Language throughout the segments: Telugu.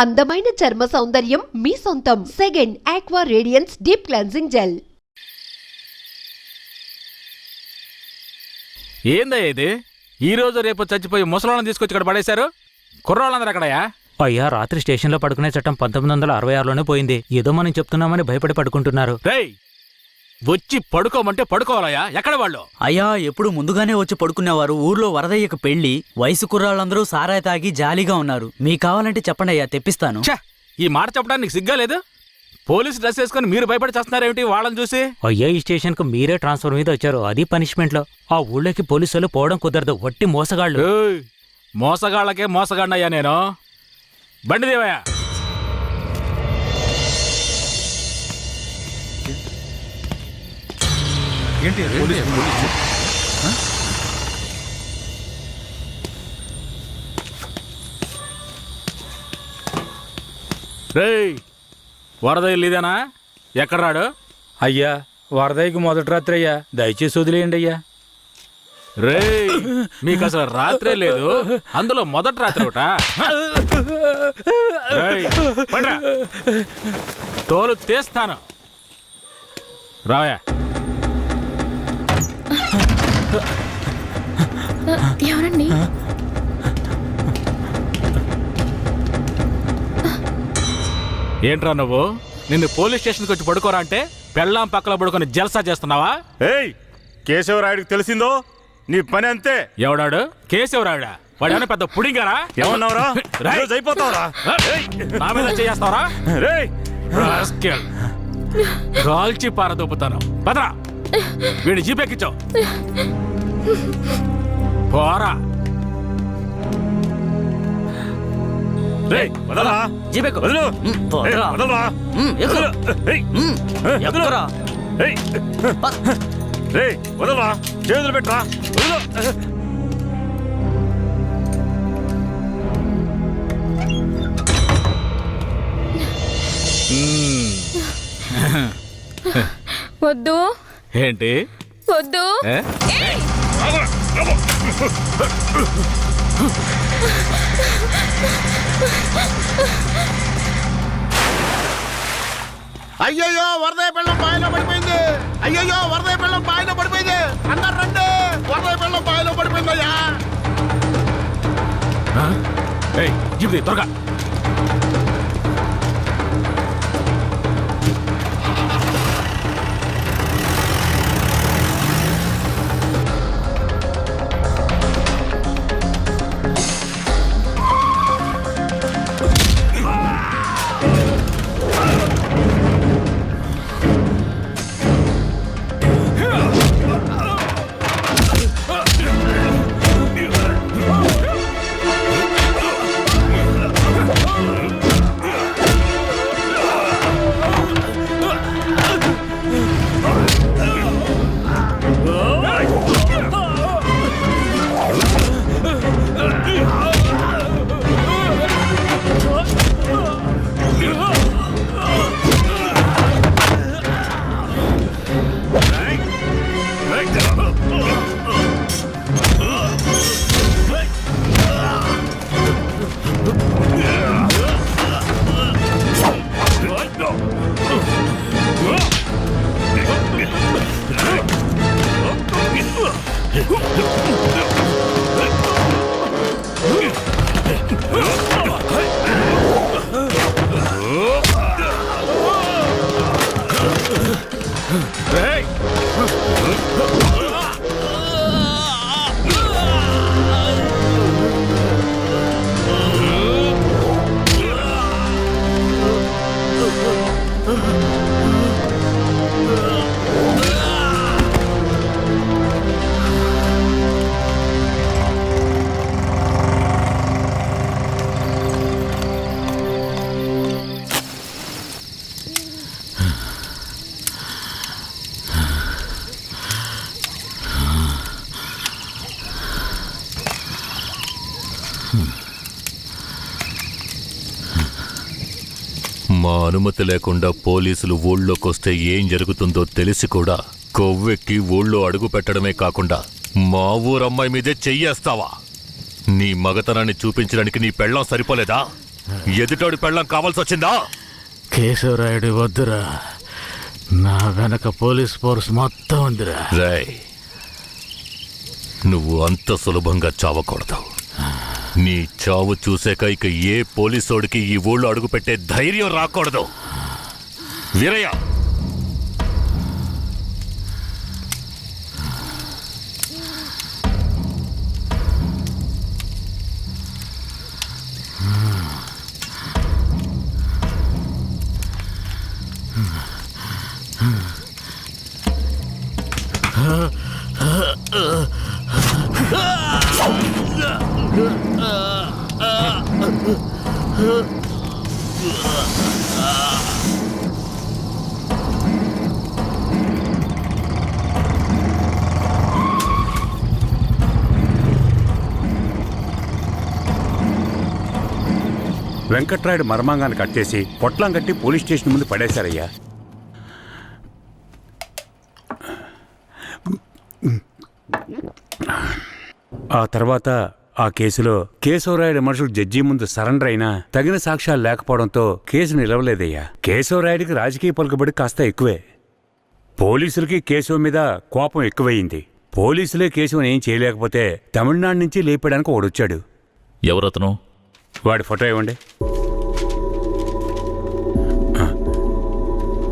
అందమైన చర్మ సౌందర్యం మీ సొంతం. Second aqua radiance deep cleansing gel. ఏందయ్య ఇది? ఈ రోజు రేపు చచ్చిపోయి ముసలాళ్ళని తీసుకొచ్చి ఇక్కడ పడేశారు. కుర్రాళ్ళందరూ అక్కడయా? అయ్యా, రాత్రి స్టేషన్లో పడుకునే చట్టం 1966లోనే పోయింది. ఏదో మనం చెప్తున్నామని భయపడి పడుకుంటున్నారు. రేయ్, వచ్చి పడుకోమంటే పడుకోవాలయ్యా. ఎక్కడ వాళ్ళు? అయ్యా, ఎప్పుడు ముందుగానే వచ్చి పడుకునేవారు. ఊర్లో వరదయ్యకు పెళ్లి, వయసు కుర్రాళ్ళందరూ సారాయి తాగి జాలీగా ఉన్నారు. మీకు కావాలంటే చెప్పండి అయ్యా, తెప్పిస్తాను. ఛ, ఈ మాట చెప్పడానికి సిగ్గా లేదు? పోలీసు డ్రెస్ వేసుకుని మీరు భయపడి చేస్తున్నారేమిటి వాళ్ళని చూసి? అయ్యా, ఈ స్టేషన్కు మీరే ట్రాన్స్ఫర్ మీద వచ్చారు, అది పనిష్మెంట్లో. ఆ ఊళ్ళోకి పోలీసులు పోవడం కుదరదు, వట్టి మోసగాళ్ళు. ఏయ్, మోసగాళ్ళకే మోసగాడినయ్యా నేను. బండి దేవయ్యా. రేయ్, వరదయ్య ఇదేనా? ఎక్కడ రాడు? అయ్యా, వరదయ్యకి మొదటి రాత్రి అయ్యా, దయచేసి వదిలేయండి అయ్యా. రేయ్, మీకు అసలు రాత్రే లేదు, అందులో మొదటి రాత్రి ఒకట. తోలు తీస్తాను. రావయా. ఎవరండి? ఏంట్రా నువ్వు? నిన్ను పోలీస్ స్టేషన్కి వచ్చి పడుకోరా అంటే పెళ్ళాం పక్కన పడుకొని జల్సా చేస్తున్నావా? ఏయ్, కేశవరాయుడికి తెలిసిందో నీ పని అంతే. ఎవడాడు? కేశవరాయుడా? వాడేమైనా పెద్ద పుడింగారా? ఏమన్నావురా? అయిపోతావురా? నా మీద చేస్తావరా? రాల్చి పారదోపుతాను. పదరా, వీడిని జీపెక్కించావు. పోరా. చేతులు పెట్టరా. వద్దు. ఏంటి వద్దు. అయ్యయ్యో, వరదయ్య పిల్లం బాయిలో పడిపోయింది. అయ్యయ్యో, వరదయ్య పిల్లం బాయిలో పడిపోయింది. అందరు రండి, వరదయ్య పిల్లం బాయిలో పడిపోయిందయ్యా. త్వరగా. మా అనుమతి లేకుండా పోలీసులు ఊళ్ళోకొస్తే ఏం జరుగుతుందో తెలిసి కూడా కొవ్వెక్కి ఊళ్ళో అడుగు పెట్టడమే కాకుండా మా ఊరమ్మాయి మీదే చెయ్యేస్తావా? నీ మగతనాన్ని చూపించడానికి నీ పెళ్ళం సరిపోలేదా? ఎదుటోడి పెళ్ళం కావాల్సి వచ్చిందా? కేశవరాయుడు వద్దురా, నా వెనక పోలీస్ ఫోర్స్ మొత్తం ఉందిరా. రేయ్, నువ్వు అంత సులభంగా చావకూడదు. నీ చావు చూసాక ఇక ఏ పోలీసోడికి ఈ ఊళ్ళో అడుగుపెట్టే ధైర్యం రాకూడదు. వీరయ్య, వెంకట్రాయుడు మర్మాంగాన్ని కట్ చేసి పొట్లం కట్టి పోలీస్ స్టేషన్ ముందు పడేశారయ్యా. ఆ తర్వాత ఆ కేసులో కేశవరాయుడు మనుషులు జడ్జి ముందు సరెండర్ అయినా తగిన సాక్ష్యాలు లేకపోవడంతో కేసు నిలవలేదయ్యా. కేశవరాయుడికి రాజకీయ పలుకుబడి కాస్త ఎక్కువే. పోలీసులకి కేశవ మీద కోపం ఎక్కువయింది. పోలీసులే కేశవని ఏం చేయలేకపోతే తమిళనాడు నుంచి లేపడానికి ఒకడొచ్చాడు. ఎవరతను? వాడి ఫోటో ఇవ్వండి.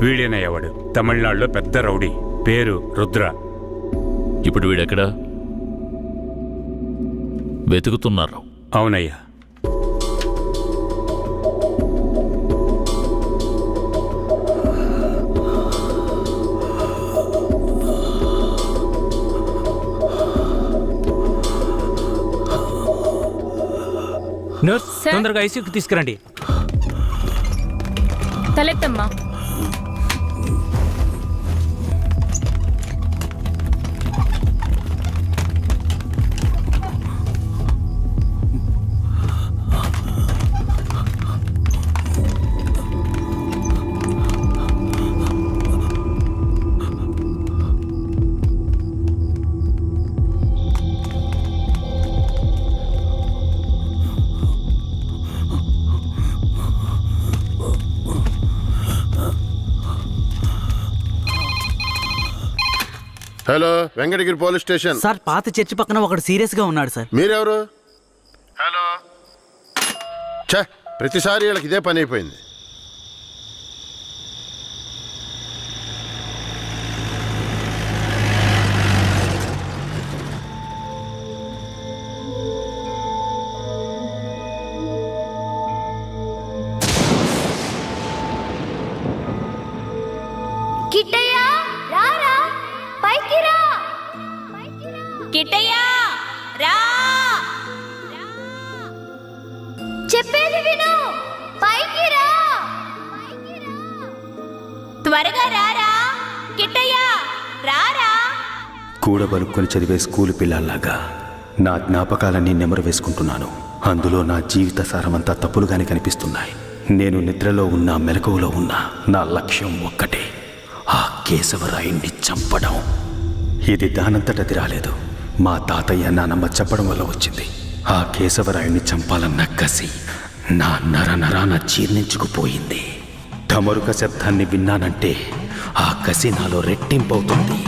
వీడేనయ్యా వాడు. తమిళనాడులో పెద్ద రౌడీ, పేరు రుద్ర. ఇప్పుడు వీడెక్కడా? వెతుకుతున్నారు. అవునయ్యా. నర్స్, తొందరగా ఐసీయూకి తీసుకురండి. తలెత్తమ్మా. Hello, Venkatagiri police station. Sir, పాత చర్చి పక్కన ఒకడు సీరియస్ గా ఉన్నాడు సార్. మీరెవరు? హలో. ఛే, ప్రతిసారి వీళ్ళకి ఇదే పని అయిపోయింది. కిట్టయ్యా, రారా, పైకి రా. కిట్టయ్యా, రా. చెప్పేది విను, పైకి రా. త్వరగా రారా. కిట్టయ్యా, రారా. కూడబలుక్కొని చదివే స్కూలు పిల్లల్లాగా నా జ్ఞాపకాలన్నీ నెమరు వేసుకుంటున్నాను. అందులో నా జీవిత సారమంతా తప్పులుగానే కనిపిస్తున్నాయి. నేను నిద్రలో ఉన్నా మెలకువలో ఉన్నా నా లక్ష్యం ఒక్కటే, ఆ కేశవరాయుణ్ణి చంపడం. ఇది దానంతటది రాలేదు, మా తాతయ్య నానమ్మ చెప్పడం వల్ల వచ్చింది. ఆ కేశవరాయుణ్ణి చంపాలన్న కసి నా నరనరాన జీర్ణించుకుపోయింది. ఢమరుక శబ్దాన్ని విన్నానంటే ఆ కసి నాలో రెట్టింపవుతుంది.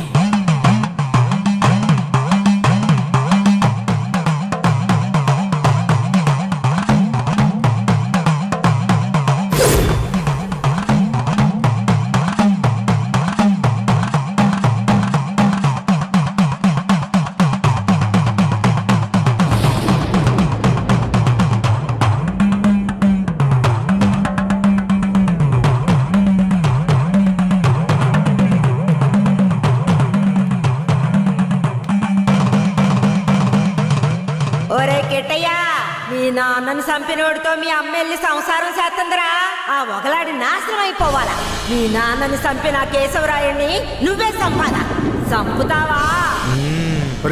ఒరే కిట్టయ్యా, మీ నాన్నను చంపినోడితో మీ అమ్మ వెళ్ళి సంసారం చేస్తుందిరా. ఆ ఒకలాడి నాశనం అయిపోవాలా. మీ నాన్నని చంపిన కేశవరాయుణ్ణి నువ్వే చంపాలా. చంపుతావా?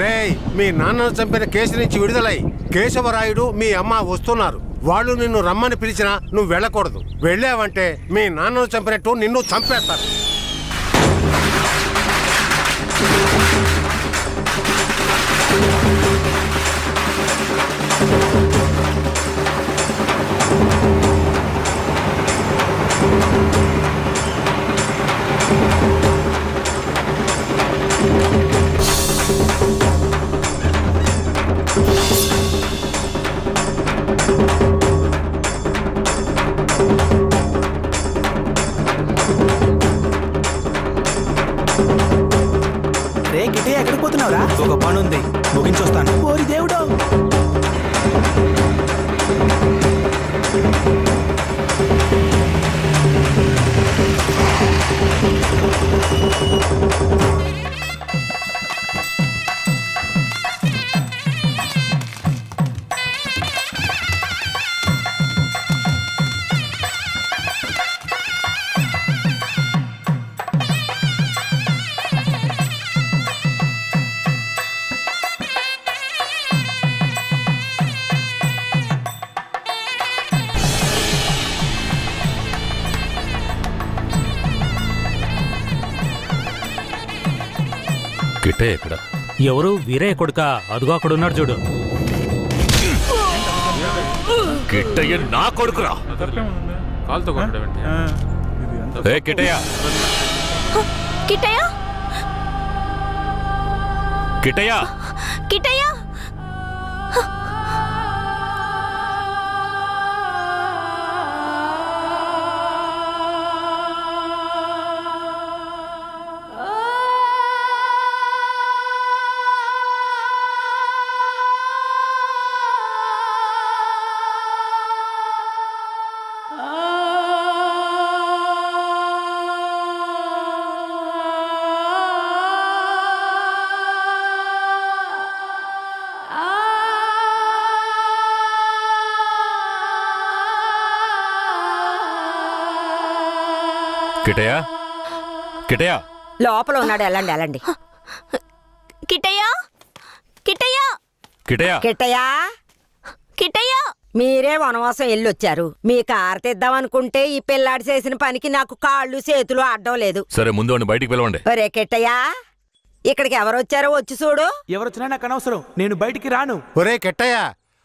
రేయ్, మీ నాన్నను చంపిన కేసు నుంచి విడుదలై కేశవరాయుడు మీ అమ్మ వస్తున్నారు. వాళ్ళు నిన్ను రమ్మని పిలిచినా నువ్వు వెళ్ళకూడదు. వెళ్ళావంటే మీ నాన్నను చంపినట్టు నిన్ను చంపేస్తారు. రే కిటే ఎక్కడికి పోతున్నావురా? ఒక పని ఉంది, ముగించొస్తాను. ఓరి దేవుడు! కిట్టే ఎక్కడ? ఎవరు? వీరయ్య కొడుక? అదుగో అక్కడున్నాడు చూడు. కిట్టయ్య నా కొడుకురా. ఏ కిట్టయ్య, కిట్టయ్య కిట్టయ్య, కిట్టయ్య కిట్టయ్య, కిట్టయ్య. లోపల ఉన్నాడు, వెళ్ళండి వెళ్ళండి. కిట్టయ్య కిట్టయ్య కిట్టయ్య, కిట్టయ్యా, కిట్టయ్య మీరే వనవాసం వెళ్ళొచ్చారు. మీ కారు తెద్దామనుకుంటే ఈ పిల్లాడి చేసిన పనికి నాకు కాళ్ళు చేతులు అడ్డం లేదు. సరే ముందు వాడిని బయటికి పిలవండి. ఒరే కిట్టయ్యా, ఇక్కడికి ఎవరొచ్చారో వచ్చి చూడు. ఎవరొచ్చినా నాకు అనవసరం, నేను బయటికి రాను. ఒరే కెట్టయ్య,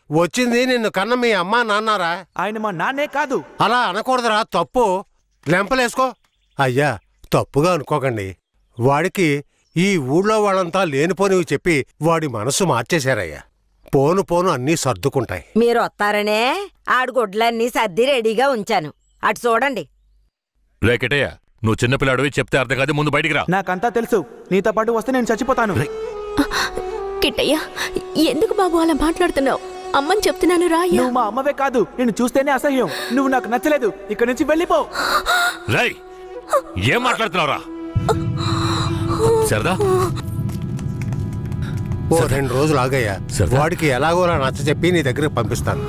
వచ్చింది నిన్ను కన్న మీ అమ్మా నాన్నారా? ఆయన మా నాన్నే కాదు. అలా అనకూడదురా, తప్పు. లెంపలేసుకో. అయ్యా, తప్పుగా అనుకోకండి. వాడికి ఈ ఊళ్ళో వాళ్ళంతా లేనిపోనివి చెప్పి వాడి మనసు మార్చేశారయ్యా. పోను పోను అన్నీ సర్దుకుంటాయి. మీరు వస్తారనే ఆడు గుడ్లన్నీ సర్ది రెడీగా ఉంచాను. అటు చూడండి. రే కిట్టయ్య, నువ్వు చిన్నపిల్లాడివి, చెప్తే అర్థం కాదు, ముందు బయటికి రా. నాకంతా తెలుసు, నీతో పాటు వస్తే నేను చచ్చిపోతాను. కిట్టయ్య ఎందుకు బాబు అలా మాట్లాడుతున్నావు? అమ్మని చెప్తున్నాను రా. నువ్వు మా అమ్మవే కాదు, నేను చూస్తేనే అసహ్యం. నువ్వు నాకు నచ్చలేదు, ఇక్కడి నుంచి వెళ్ళిపో. రై, ఏం మాట్లాడుతున్నావురా? సరదా, ఓ 2 రోజులు ఆగయ్యా. వాడికి ఎలాగోలా నచ్చ చెప్పి నీ దగ్గరికి పంపిస్తాను.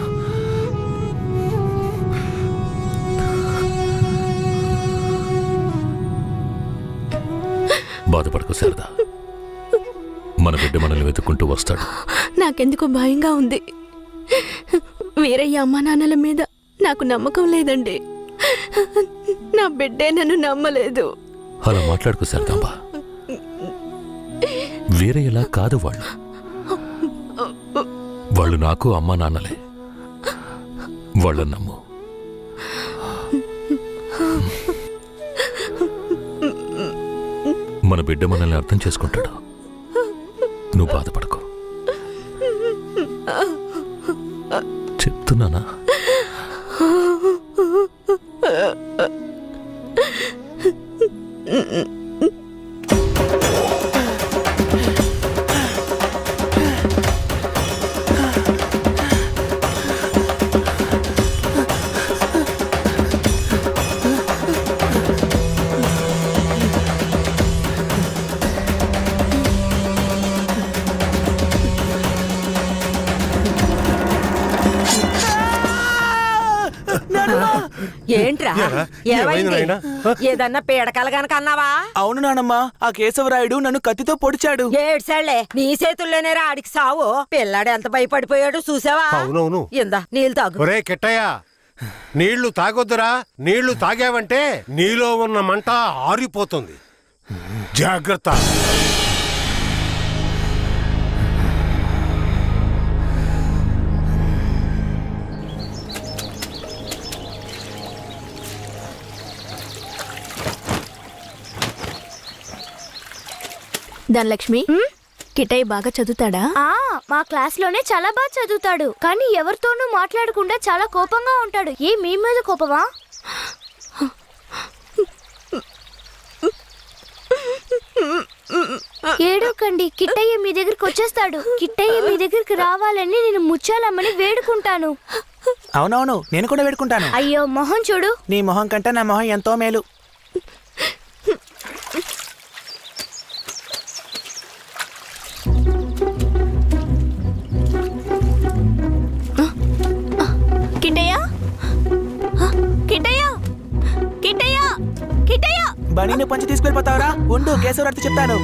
బాధపడకు సరదా, మన బిడ్డ మనల్ని వెతుక్కుంటూ వస్తాడు. నాకెందుకో భయంగా ఉంది. వీరయ్య అమ్మా నాన్నల మీద నాకు నమ్మకం లేదండి. నా బిడ్డే నన్ను నమ్మలేదు. అలా మాట్లాడుకో సరదాంబా, వేరే ఎలా కాదు. వాళ్ళు నాకు అమ్మా నాన్నలే. వాళ్ళని నమ్ము. మన బిడ్డ మనల్ని అర్థం చేసుకుంటాడు. నువ్వు బాధపడకు, చెప్తున్నానా? ఏంట్రా ఏమైంది? ఏదన్నా పీడకల గనక అన్నావా? అవును నానమ్మా, ఆ కేశవరాయుడు నన్ను కత్తితో పొడిచాడు. ఏడ్సాళ్లే, నీ చేతుల్లోనే ఆడికి సావు. పిల్లాడు ఎంత భయపడిపోయాడు చూసావా? అవునవును. ఇందా నీళ్ళు తాగు. ఒరే కిట్టయ్య, నీళ్లు తాగొద్దురా. నీళ్లు తాగావంటే నీలో ఉన్న మంట ఆరిపోతుంది. జాగ్రత్త. ధనలక్ష్మి, కిట్టయ్య బాగా చదువుతాడా? మా క్లాస్ లోనే చాలా బాగా చదువుతాడు, కానీ ఎవరితోనూ మాట్లాడకుండా చాలా కోపంగా ఉంటాడు. మీ మీద కోపమా? ఏడోకండి, కిట్టయ్య మీ దగ్గరికి వచ్చేస్తాడు. కిట్టయ్య మీ దగ్గరికి రావాలని నేను ముచ్చాలమ్మని వేడుకుంటాను. అవునవును, నేను కూడా వేడుకుంటాను. అయ్యో మొహం చూడు. నీ మొహం కంటే నా మొహం ఎంతో మేలు. కిట్టయ్య, కిట్టయ్య, కిట్టయ్య, కిట్టయ్య! బనీని పంచి తీసుకెళ్ళిపోతావరా? ఉండు, కేశవరాడితో చెప్తాను.